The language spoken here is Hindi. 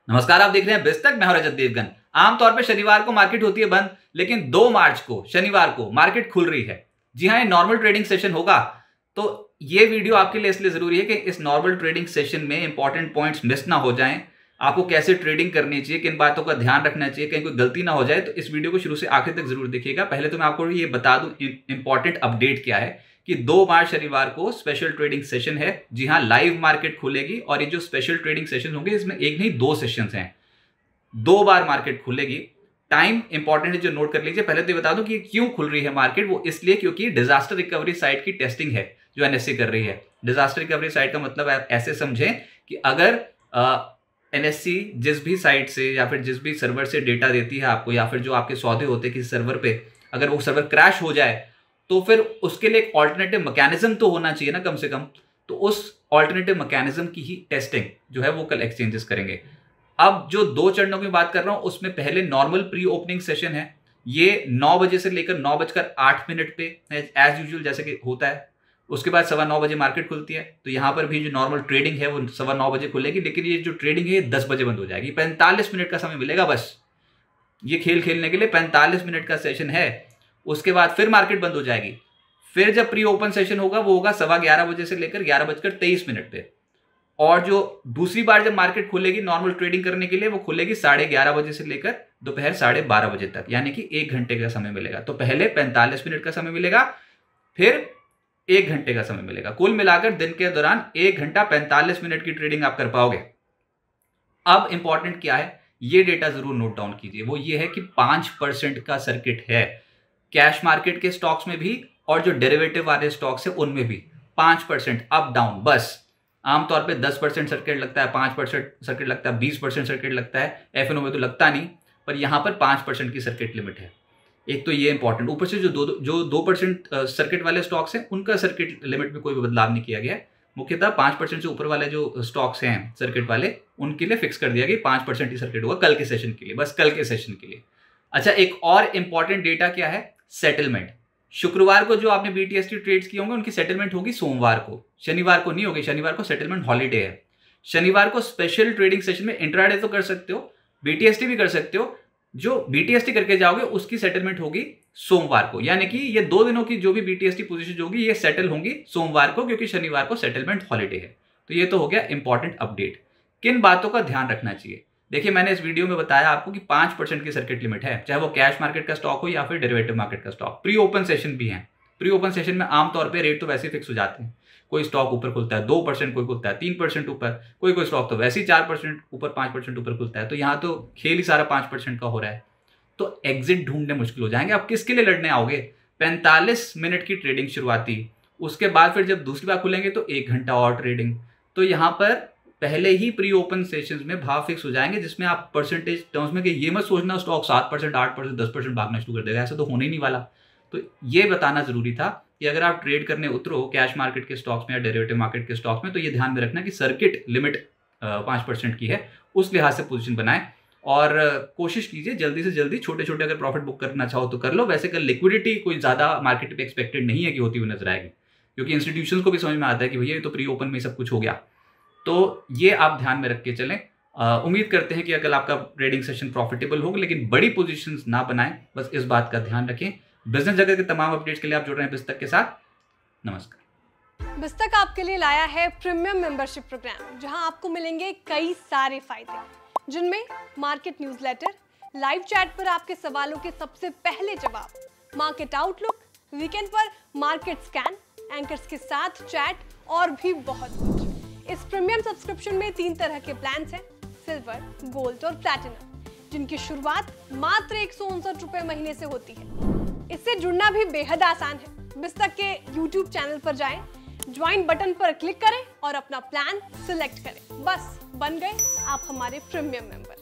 नमस्कार, आप देख रहे हैं बिस्तक। मैं हूं रजत देवगन। आमतौर पे शनिवार को मार्केट होती है बंद, लेकिन 2 मार्च को शनिवार को मार्केट खुल रही है। जी हां, ये नॉर्मल ट्रेडिंग सेशन होगा। तो ये वीडियो आपके लिए इसलिए जरूरी है कि इस नॉर्मल ट्रेडिंग सेशन में इंपॉर्टेंट पॉइंट्स मिस ना हो जाएं। आपको कैसे ट्रेडिंग करनी चाहिए, किन बातों का ध्यान रखना चाहिए, कहीं कोई गलती ना हो जाए, तो इस वीडियो को शुरू से आखिर तक जरूर देखिएगा। पहले तो मैं आपको ये बता दूं इंपॉर्टेंट अपडेट क्या है कि 2 मार्च शनिवार को स्पेशल ट्रेडिंग सेशन है। जी हां, लाइव मार्केट खुलेगी और ये जो स्पेशल ट्रेडिंग सेशन होंगे इसमें एक नहीं 2 सेशंस हैं। 2 बार मार्केट खुलेगी। टाइम इंपॉर्टेंट है, जो नोट कर लीजिए। पहले तो बता दूं कि क्यों खुल रही है मार्केट। वो इसलिए क्योंकि डिजास्टर रिकवरी साइट की टेस्टिंग है जो एनएससी कर रही है। डिजास्टर रिकवरी साइट का मतलब आप ऐसे समझें कि अगर एनएससी जिस भी साइट से या फिर जिस भी सर्वर से डेटा देती है आपको, या फिर जो आपके सौदे होते हैं किसी सर्वर पे, अगर वो सर्वर क्रैश हो जाए तो फिर उसके लिए एक ऑल्टरनेटिव मैकेनिज्म तो होना चाहिए ना, कम से कम। तो उस ऑल्टरनेटिव मैकेनिज्म की ही टेस्टिंग जो है वो कल एक्सचेंजेस करेंगे। अब जो 2 चरणों की बात कर रहा हूं उसमें पहले नॉर्मल प्री ओपनिंग सेशन है। ये 9 बजे से लेकर 9:08 पे एज यूजुअल जैसे कि होता है। उसके बाद 9:15 बजे मार्केट खुलती है। तो यहां पर भी जो नॉर्मल ट्रेडिंग है वो 9:15 बजे खुलेगी, लेकिन ये जो ट्रेडिंग है 10 बजे बंद हो जाएगी। 45 मिनट का समय मिलेगा बस ये खेल खेलने के लिए। 45 मिनट का सेशन है। उसके बाद फिर मार्केट बंद हो जाएगी। फिर जब प्री ओपन सेशन होगा वो होगा 11:15 बजे से लेकर 11:23 पे। और जो दूसरी बार जब मार्केट खुलेगी नॉर्मल ट्रेडिंग करने के लिए, वो खुलेगी 11:30 बजे से लेकर दोपहर 12:30 बजे तक, यानी कि 1 घंटे का समय मिलेगा। तो पहले 45 मिनट का समय मिलेगा, फिर 1 घंटे का समय मिलेगा। कुल मिलाकर दिन के दौरान 1 घंटा 45 मिनट की ट्रेडिंग आप कर पाओगे। अब इंपॉर्टेंट क्या है, ये डेटा जरूर नोट डाउन कीजिए। वो ये है कि 5% का सर्किट है कैश मार्केट के स्टॉक्स में भी, और जो डेरिवेटिव वाले स्टॉक्स है उनमें भी 5% अप डाउन बस। आमतौर पे 10% सर्किट लगता है, 5% सर्किट लगता है, 20% सर्किट लगता है। एफएनओ में तो लगता नहीं, पर यहां पर 5% की सर्किट लिमिट है। एक तो ये इंपॉर्टेंट। ऊपर से जो 2% सर्किट वाले स्टॉक्स हैं उनका सर्किट लिमिट में कोई बदलाव नहीं किया गया है। मुख्यतः 5% से ऊपर वाले जो स्टॉक्स हैं सर्किट वाले, उनके लिए फिक्स कर दिया गया 5% ही सर्किट होगा कल के सेशन के लिए, बस कल के सेशन के लिए। अच्छा, एक और इंपॉर्टेंट डेटा क्या है, सेटलमेंट। शुक्रवार को जो आपने बीटीएसटी ट्रेड्स किए होंगे उनकी सेटलमेंट होगी सोमवार को, शनिवार को नहीं होगी। शनिवार को सेटलमेंट हॉलीडे है। शनिवार को स्पेशल ट्रेडिंग सेशन में इंट्राडे तो कर सकते हो, बीटीएसटी भी कर सकते हो। जो बीटीएसटी करके जाओगे उसकी सेटलमेंट होगी सोमवार को, यानी कि ये 2 दिनों की जो भी बीटीएसटी पोजीशन होगी ये सेटल होंगी सोमवार को, क्योंकि शनिवार को सेटलमेंट हॉलीडे है। तो ये तो हो गया इंपॉर्टेंट अपडेट। किन बातों का ध्यान रखना चाहिए, देखिए मैंने इस वीडियो में बताया आपको कि 5% की सर्किट लिमिट है, चाहे वो कैश मार्केट का स्टॉक हो या फिर डेरिवेटिव मार्केट का स्टॉक। प्री ओपन सेशन भी है। प्री ओपन सेशन में आमतौर पे रेट तो वैसे फिक्स हो जाते हैं। कोई स्टॉक ऊपर खुलता है 2%, कोई खुलता है 3% ऊपर, कोई स्टॉक तो वैसे ही 4% ऊपर, 5% ऊपर खुलता है। तो यहाँ तो खेल ही सारा 5% का हो रहा है। तो एग्जिट ढूंढने मुश्किल हो जाएंगे। आप किसके लिए लड़ने आओगे। 45 मिनट की ट्रेडिंग शुरुआती, उसके बाद फिर जब दूसरी बार खुलेंगे तो 1 घंटा और ट्रेडिंग। तो यहाँ पर पहले ही प्री ओपन सेशंस में भाव फिक्स हो जाएंगे, जिसमें आप परसेंटेज टर्म्स में कि ये मत सोचना स्टॉक 7%, 8%, 10% भागना शुरू कर देगा, ऐसा तो होने ही नहीं वाला। तो ये बताना जरूरी था कि अगर आप ट्रेड करने उतरो कैश मार्केट के स्टॉक्स में या डेरिवेटिव मार्केट के स्टॉक्स में, तो ये ध्यान में रखना कि सर्किट लिमिट 5% की है, उस लिहाज से पोजीशन बनाएं। और कोशिश कीजिए जल्दी से जल्दी छोटे छोटे अगर प्रॉफिट बुक करना चाहो तो कर लो। वैसे कल लिक्विडिटी कोई ज्यादा मार्केट पे एक्सपेक्टेड नहीं है कि होती हुई नजर आएगी, क्योंकि इंस्टीट्यूशंस को भी समझ में आता है कि भैया ये तो प्री ओपन में सब कुछ हो गया। तो ये आप ध्यान में रख के चलें। उम्मीद करते हैं कि अगर आपका ट्रेडिंग सेशन प्रॉफिटेबल होगा, लेकिन बड़ी पोजीशंस ना बनाएं, बस इस बात का ध्यान रखें। बिजनेस जगत के तमाम अपडेट्स के लिए आप जुड़ रहे हैं बिस्तक के साथ। नमस्कार। बिस्तक आपके लिए लाया है प्रीमियम मेंबरशिप प्रोग्राम, जहां आपको मिलेंगे कई सारे फायदे, जिनमें मार्केट न्यूज़लेटर, लाइव चैट पर आपके सवालों के सबसे पहले जवाब, मार्केट आउटलुक, वीकेंड पर मार्केट स्कैन, एंकर्स के साथ चैट और भी बहुत कुछ। इस प्रीमियम सब्सक्रिप्शन में 3 तरह के प्लान्स हैं, सिल्वर, गोल्ड और प्लैटिनम, जिनकी शुरुआत मात्र 159 रुपए महीने से होती है। इससे जुड़ना भी बेहद आसान है। बिस्तक के YouTube चैनल पर जाएं, ज्वाइन बटन पर क्लिक करें और अपना प्लान सिलेक्ट करें। बस बन गए आप हमारे प्रीमियम मेंबर।